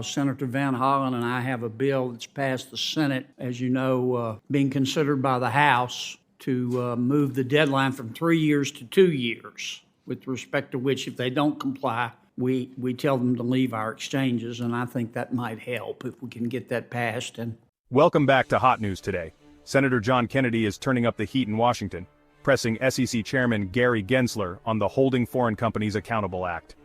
Senator Van Hollen and I have a bill that's passed the Senate, as you know, being considered by the House to move the deadline from 3 years to 2 years, with respect to which, if they don't comply, we tell them to leave our exchanges, and I think that might help if we can get that passed. And welcome back to Hot News Today. Senator John Kennedy is turning up the heat in Washington, pressing SEC Chairman Gary Gensler on the Holding Foreign Companies Accountable Act.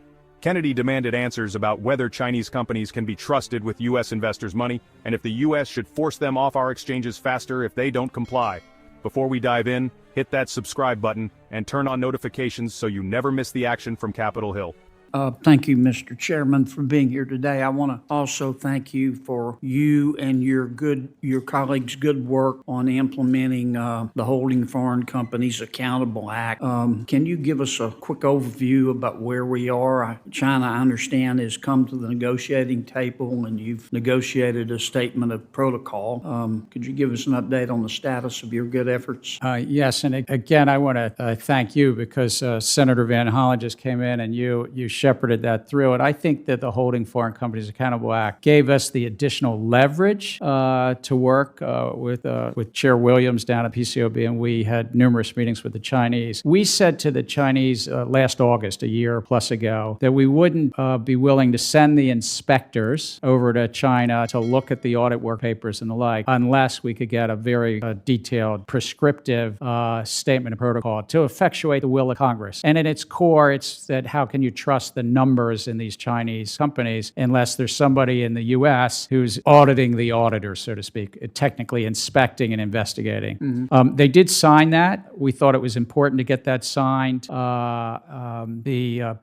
Kennedy demanded answers about whether Chinese companies can be trusted with U.S. investors' money, and if the U.S. should force them off our exchanges faster if they don't comply. Before we dive in, hit that subscribe button and turn on notifications so you never miss the action from Capitol Hill. Thank you, Mr. Chairman, for being here today. I want to also thank you for you and your colleagues' good work on implementing the Holding Foreign Companies Accountable Act. Can you give us a quick overview about where we are? China, I understand, has come to the negotiating table, and you've negotiated a statement of protocol. Could you give us an update on the status of your good efforts? Yes, and again, I want to thank you because Senator Van Hollen just came in, and you shepherded that through. And I think that the Holding Foreign Companies Accountable Act gave us the additional leverage to work with Chair Williams down at PCOB, and we had numerous meetings with the Chinese. We said to the Chinese last August, a year plus ago, that we wouldn't be willing to send the inspectors over to China to look at the audit work papers and the like, unless we could get a very detailed, prescriptive statement of protocol to effectuate the will of Congress. And at its core, it's that how can you trust the numbers in these Chinese companies unless there's somebody in the U.S. who's auditing the auditors, so to speak, technically inspecting and investigating. Mm-hmm. They did sign that. We thought it was important to get that signed. The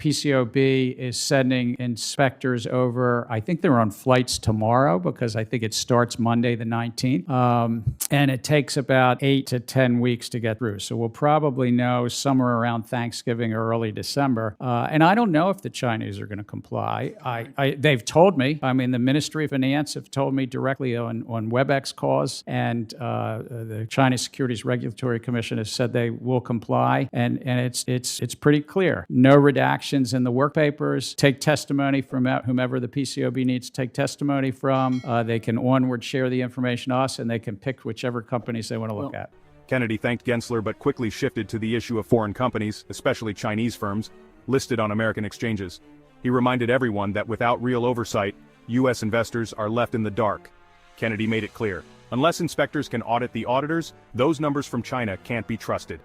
PCOB is sending inspectors over. I think they're on flights tomorrow because I think it starts Monday the 19th. And it takes about 8 to 10 weeks to get through. So we'll probably know somewhere around Thanksgiving or early December. And I don't know if the Chinese are going to comply. They've told me. I mean, the Ministry of Finance have told me directly on WebEx calls, and the China Securities Regulatory Commission has said they will comply. And it's pretty clear. No redactions in the work papers. Take testimony from whomever the PCOB needs to take testimony from. They can onward share the information to us, and they can pick whichever companies they want to look at. Kennedy thanked Gensler but quickly shifted to the issue of foreign companies, especially Chinese firms, listed on American exchanges. He reminded everyone that without real oversight, U.S. investors are left in the dark. Kennedy made it clear, unless inspectors can audit the auditors, those numbers from China can't be trusted.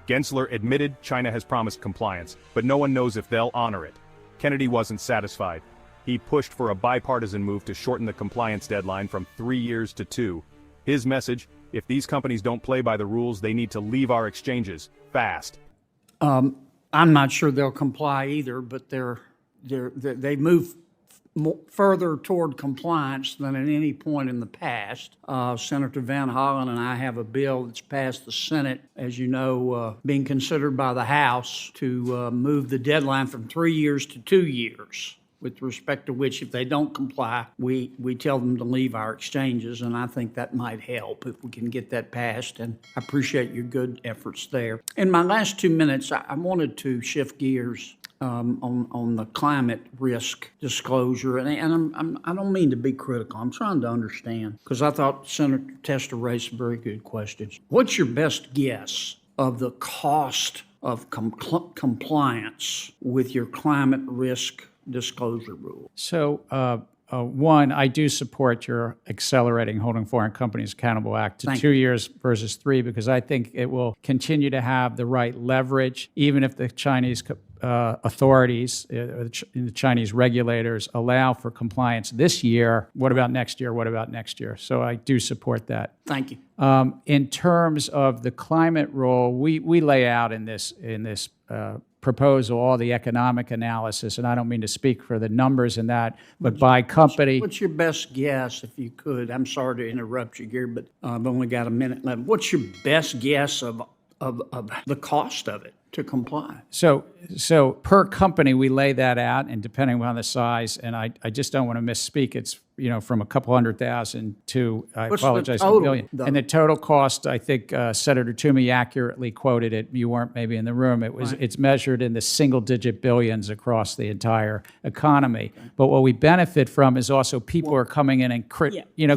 Gensler admitted China has promised compliance, but no one knows if they'll honor it. Kennedy wasn't satisfied. He pushed for a bipartisan move to shorten the compliance deadline from 3 years to 2. His message, if these companies don't play by the rules, they need to leave our exchanges, fast. I'm not sure they'll comply either, but they move further toward compliance than at any point in the past. Senator Van Hollen and I have a bill that's passed the Senate, as you know, being considered by the House to move the deadline from 3 years to 2 years, with respect to which, if they don't comply, we tell them to leave our exchanges, and I think that might help if we can get that passed, and I appreciate your good efforts there. In my last 2 minutes, I wanted to shift gears on the climate risk disclosure, and I don't mean to be critical. I'm trying to understand, because I thought Senator Tester raised some very good questions. What's your best guess of the cost of compliance with your climate risk disclosure rule? So, one, I do support your accelerating Holding Foreign Companies Accountable Act to 2 years versus 3, because I think it will continue to have the right leverage, even if the Chinese authorities, the Chinese regulators allow for compliance this year. What about next year? What about next year? So I do support that. Thank you. In terms of the climate role, we lay out in this proposal all the economic analysis, and I don't mean to speak for the numbers in that, but by company. What's your best guess, if you could? I'm sorry to interrupt you here, but I've only got a minute left. What's your best guess of the cost of it to comply. So per company, we lay that out, and depending on the size, and I just don't want to misspeak, it's, from a couple 100,000 to, I What's the apologize, total, $1 billion. though? And the total cost, I think Senator Toomey accurately quoted it. You weren't maybe in the room. It's measured in the single-digit billions across the entire economy. But what we benefit from is also people are coming in and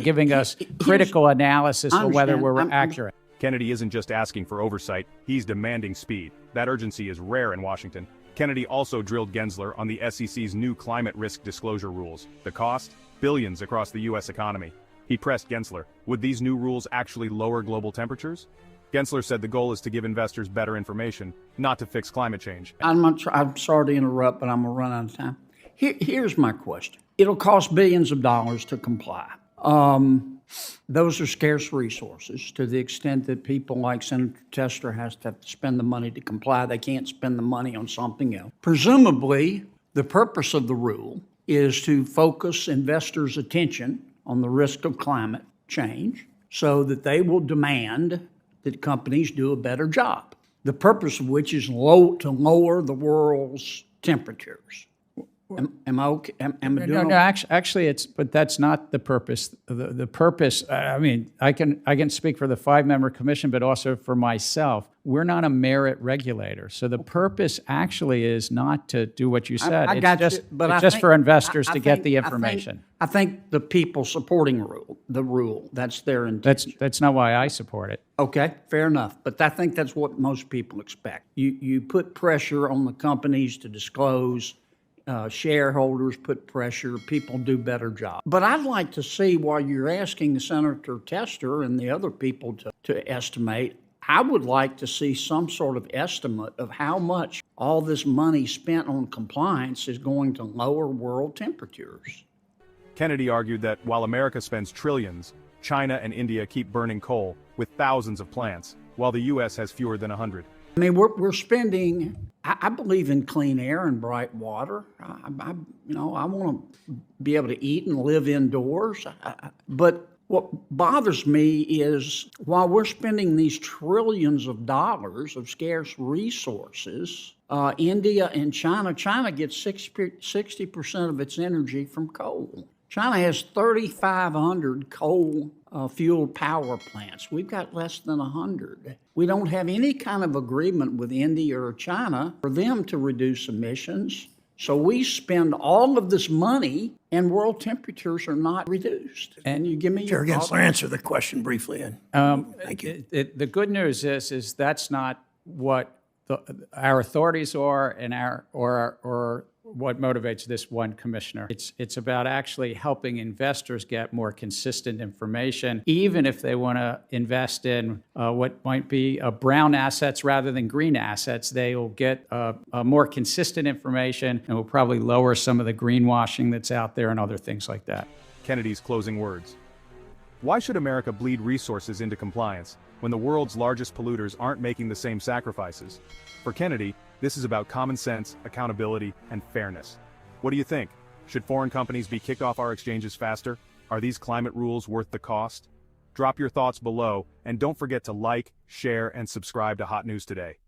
giving us critical analysis of whether we're accurate. Kennedy isn't just asking for oversight, he's demanding speed. That urgency is rare in Washington. Kennedy also drilled Gensler on the SEC's new climate risk disclosure rules. The cost? Billions across the U.S. economy. He pressed Gensler, would these new rules actually lower global temperatures? Gensler said the goal is to give investors better information, not to fix climate change. I'm sorry to interrupt, but I'm going to run out of time. Here's my question. It'll cost billions of dollars to comply. Those are scarce resources. To the extent that people like Senator Tester have to spend the money to comply, they can't spend the money on something else. Presumably, the purpose of the rule is to focus investors' attention on the risk of climate change so that they will demand that companies do a better job, the purpose of which is to lower the world's temperatures. Am I okay? Am I doing No, actually, but that's not the purpose. The purpose, I can speak for the 5-member commission, but also for myself. We're not a merit regulator. So the purpose actually is not to do what you said. It's just for investors to get the information. I think the people supporting the rule, that's their intention. That's not why I support it. Okay, fair enough. But I think that's what most people expect. You put pressure on the companies to disclose. Shareholders put pressure, people do better job. But I'd like to see, while you're asking Senator Tester and the other people to estimate, I would like to see some sort of estimate of how much all this money spent on compliance is going to lower world temperatures. Kennedy argued that while America spends trillions, China and India keep burning coal with thousands of plants, while the U.S. has fewer than 100. I mean, we're spending. I believe in clean air and bright water. I want to be able to eat and live indoors. But what bothers me is while we're spending these trillions of dollars of scarce resources, India and China gets 60% of its energy from coal. China has 3,500 coal-fueled power plants. We've got less than 100. We don't have any kind of agreement with India or China for them to reduce emissions. So we spend all of this money and world temperatures are not reduced. And you give me Chair your Gensler, answer the question briefly. Thank you. The good news is that's not what our authorities are and or what motivates this one commissioner. It's about actually helping investors get more consistent information, even if they want to invest in what might be brown assets rather than green assets. They will get more consistent information and will probably lower some of the greenwashing that's out there and other things like that. Kennedy's closing words. Why should America bleed resources into compliance when the world's largest polluters aren't making the same sacrifices? For Kennedy, this is about common sense, accountability, and fairness. What do you think? Should foreign companies be kicked off our exchanges faster? Are these climate rules worth the cost? Drop your thoughts below, and don't forget to like, share, and subscribe to Hot News Today.